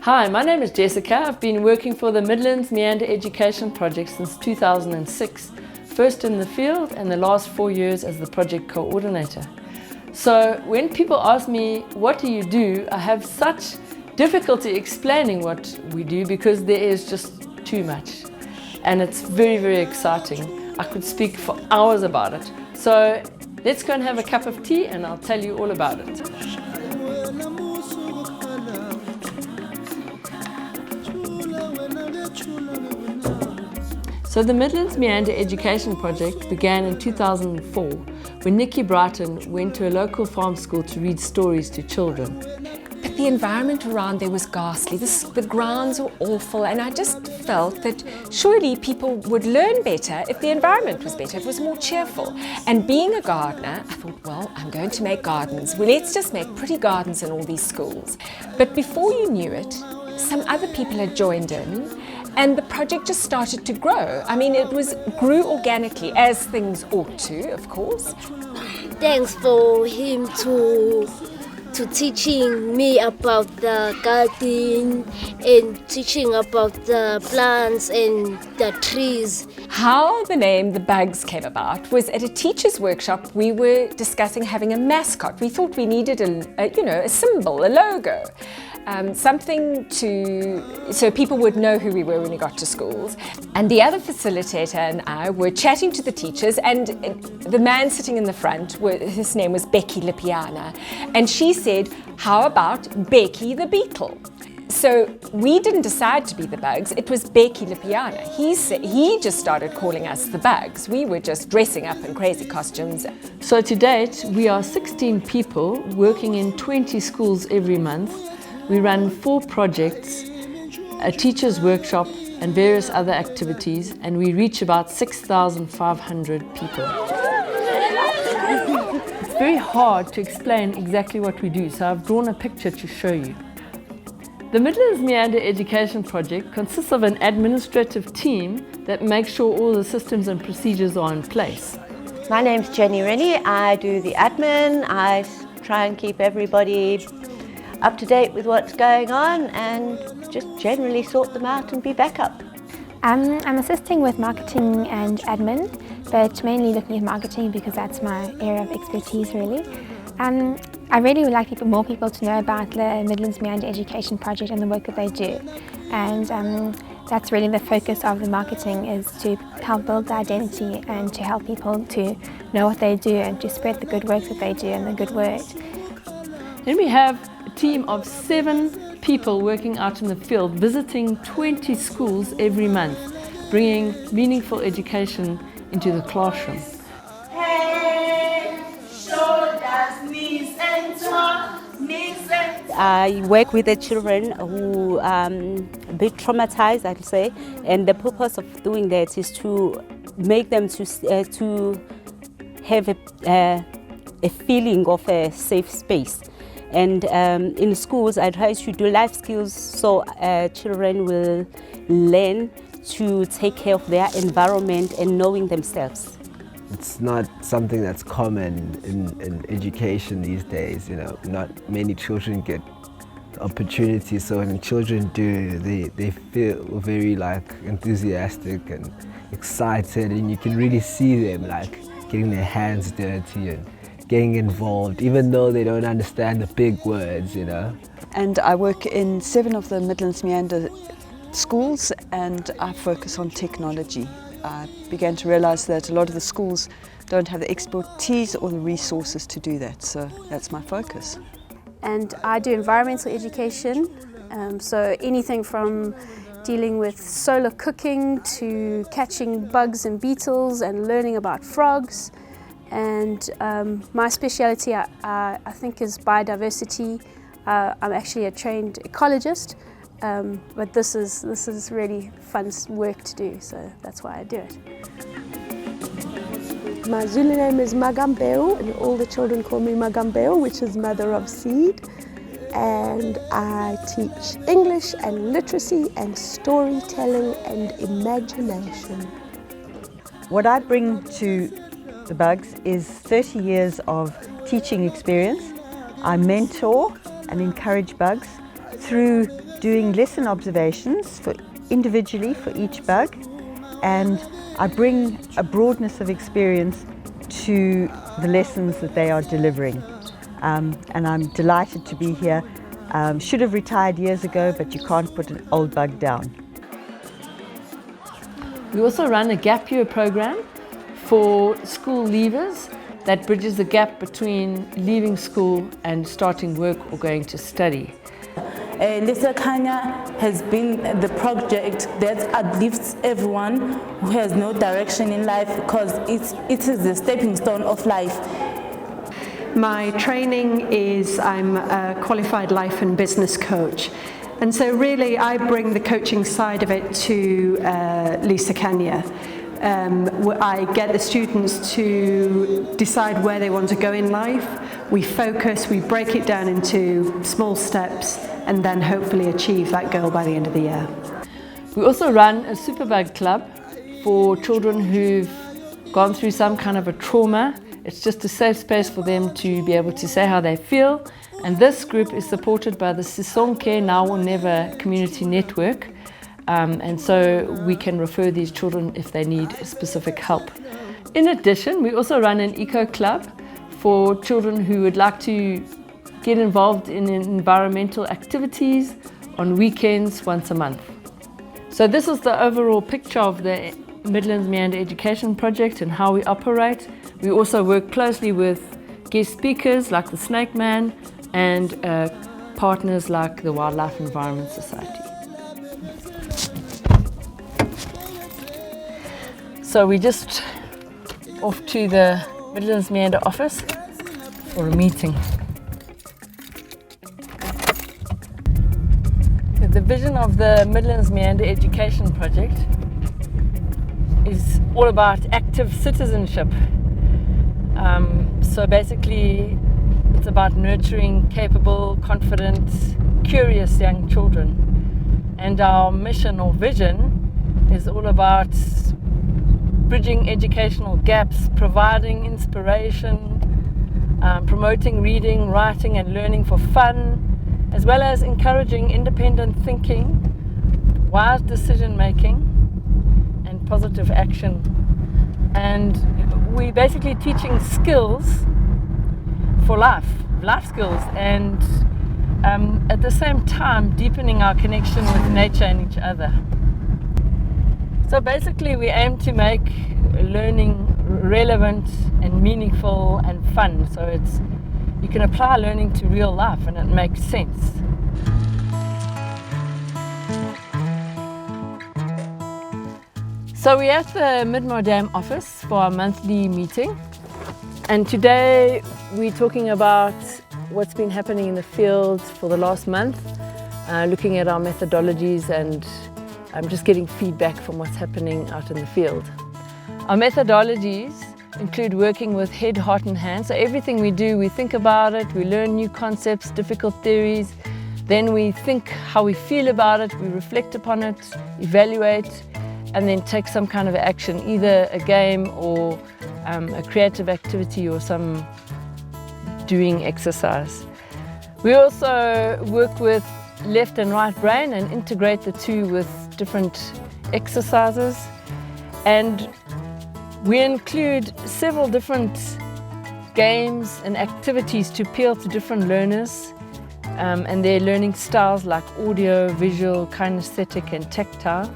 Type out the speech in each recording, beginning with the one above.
Hi, my name is Jessica. I've been working for the Midlands Meander Education Project since 2006, first in the field and the last 4 years as the project coordinator. So when people ask me, what do? I have such difficulty explaining what we do because there is just too much. And it's very, very exciting. I could speak for hours about it. So let's go and have a cup of tea and I'll tell you all about it. So the Midlands Meander Education Project began in 2004 when Nikki Brighton went to a local farm school to read stories to children. But the environment around there was ghastly. The grounds were awful, and I just felt that surely people would learn better if the environment was better, if it was more cheerful. And being a gardener, I thought, well, I'm going to make gardens. Well, let's just make pretty gardens in all these schools. But before you knew it, some other people had joined in, and the project just started to grow. I mean, grew organically, as things ought to, of course. Thanks for him to teaching me about the garden and teaching about the plants and the trees. How the name The Bugs came about was at a teacher's workshop. We were discussing having a mascot. We thought we needed a symbol, a logo. Something so people would know who we were when we got to schools. And the other facilitator and I were chatting to the teachers, and the man sitting in the front, his name was Becky Lipiana, and she said, how about Becky the Beetle? So we didn't decide to be the Bugs, it was Becky Lipiana. He just started calling us the Bugs. We were just dressing up in crazy costumes. So to date, we are 16 people working in 20 schools every month. We run 4 projects, a teacher's workshop and various other activities, and we reach about 6,500 people. It's very hard to explain exactly what we do, so I've drawn a picture to show you. The Midlands Meander Education Project consists of an administrative team that makes sure all the systems and procedures are in place. My name's Jenny Rennie. I do the admin. I try and keep everybody up to date with what's going on and just generally sort them out and be backup. I'm assisting with marketing and admin, but mainly looking at marketing because that's my area of expertise really. I really would like more people to know about the Midlands Meander Education Project and the work that they do. And that's really the focus of the marketing, is to help build the identity and to help people to know what they do and to spread the good work that they do and the good word. Then we have a team of 7 people working out in the field, visiting 20 schools every month, bringing meaningful education into the classroom. Head, shoulders, knees and toes, knees and toes. I work with the children who are a bit traumatized, I'd say, and the purpose of doing that is to make them to have a feeling of a safe space. And in schools, I try to do life skills so children will learn to take care of their environment and knowing themselves. It's not something that's common in education these days. You know, not many children get opportunities. So when children do, they feel very enthusiastic and excited, and you can really see them getting their hands dirty and getting involved, even though they don't understand the big words, And I work in 7 of the Midlands Meander schools, and I focus on technology. I began to realise that a lot of the schools don't have the expertise or the resources to do that, so that's my focus. And I do environmental education, so anything from dealing with solar cooking to catching bugs and beetles and learning about frogs. And my speciality, I think, is biodiversity. I'm actually a trained ecologist, but this is really fun work to do, so that's why I do it. My Zulu name is Magambeo, and all the children call me Magambeo, which is mother of seed. And I teach English and literacy and storytelling and imagination. What I bring to the Bugs is 30 years of teaching experience. I mentor and encourage Bugs through doing lesson observations individually for each bug, and I bring a broadness of experience to the lessons that they are delivering. And I'm delighted to be here. Should have retired years ago, but you can't put an old bug down. We also run a gap year program for school leavers that bridges the gap between leaving school and starting work or going to study. Lisa Kanya has been the project that uplifts everyone who has no direction in life, because it is the stepping stone of life. My training is I'm a qualified life and business coach. And so really I bring the coaching side of it to Lisa Kanya. I get the students to decide where they want to go in life. We focus, we break it down into small steps, and then hopefully achieve that goal by the end of the year. We also run a Superbug Club for children who've gone through some kind of a trauma. It's just a safe space for them to be able to say how they feel. And this group is supported by the Sisonke Now or Never community network. And so we can refer these children if they need specific help. In addition, we also run an eco club for children who would like to get involved in environmental activities on weekends once a month. So this is the overall picture of the Midlands Meander Education Project and how we operate. We also work closely with guest speakers like the Snake Man and partners like the Wildlife Environment Society. So we're just off to the Midlands Meander office for a meeting. The vision of the Midlands Meander Education Project is all about active citizenship. So basically it's about nurturing capable, confident, curious young children. And our mission or vision is all about bridging educational gaps, providing inspiration, promoting reading, writing and learning for fun, as well as encouraging independent thinking, wise decision making and positive action. And we're basically teaching skills for life skills, and at the same time deepening our connection with nature and each other. So basically we aim to make learning relevant and meaningful and fun, so you can apply learning to real life and it makes sense. So we're at the Midmodam office for our monthly meeting, and today we're talking about what's been happening in the field for the last month, looking at our methodologies and just getting feedback from what's happening out in the field. Our methodologies include working with head, heart and hand. So everything we do, we think about it, we learn new concepts, difficult theories, then we think how we feel about it, we reflect upon it, evaluate, and then take some kind of action, either a game or a creative activity or some doing exercise. We also work with left and right brain and integrate the two with different exercises, and we include several different games and activities to appeal to different learners and their learning styles like audio, visual, kinesthetic and tactile.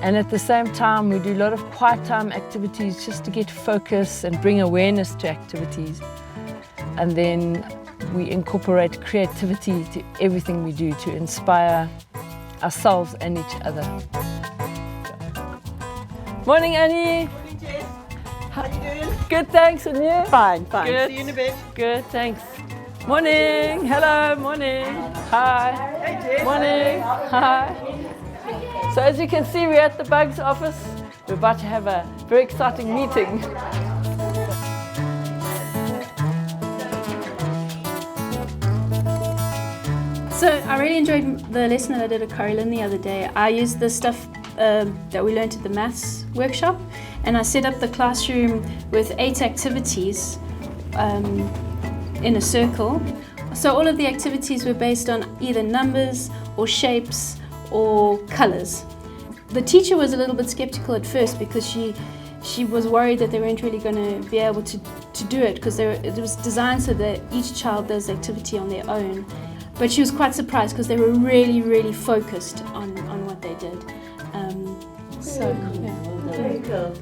And at the same time we do a lot of quiet time activities just to get focus and bring awareness to activities. And then we incorporate creativity to everything we do to inspire ourselves and each other. Morning, Annie. Morning, Jess. How are you doing? Good, thanks. And you? Fine. Good. See you in a bit. Good, thanks. Morning. Hello. Morning. Hi. Hey, Jess. Morning. Hi. So as you can see, we're at the Bugs office. We're about to have a very exciting meeting. So I really enjoyed the lesson that I did at Carolyn the other day. I used the stuff that we learned at the maths workshop, and I set up the classroom with 8 activities in a circle. So all of the activities were based on either numbers or shapes or colours. The teacher was a little bit skeptical at first because she was worried that they weren't really going to be able to do it, because it was designed so that each child does the activity on their own. But she was quite surprised because they were really, really focused on what they did. Very cool.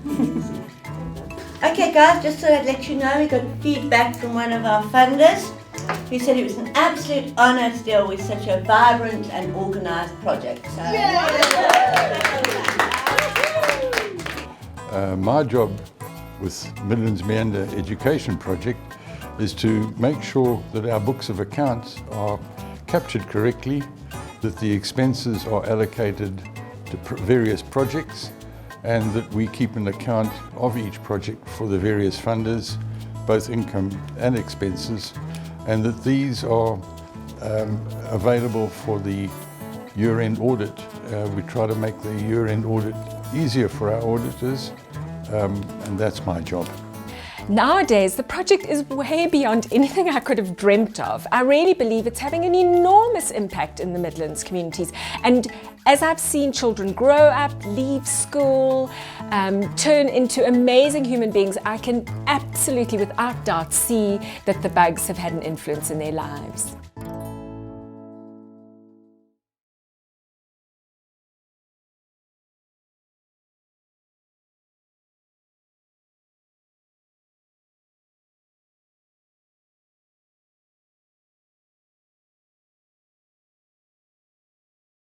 Okay guys, just to let you know, we got feedback from one of our funders who said it was an absolute honour to deal with such a vibrant and organised project. So, my job with Midlands Meander Education Project is to make sure that our books of accounts are captured correctly, that the expenses are allocated to various projects, and that we keep an account of each project for the various funders, both income and expenses, and that these are available for the year-end audit. We try to make the year-end audit easier for our auditors, and that's my job. Nowadays, the project is way beyond anything I could have dreamt of. I really believe it's having an enormous impact in the Midlands communities. And as I've seen children grow up, leave school, turn into amazing human beings, I can absolutely, without doubt, see that the bugs have had an influence in their lives.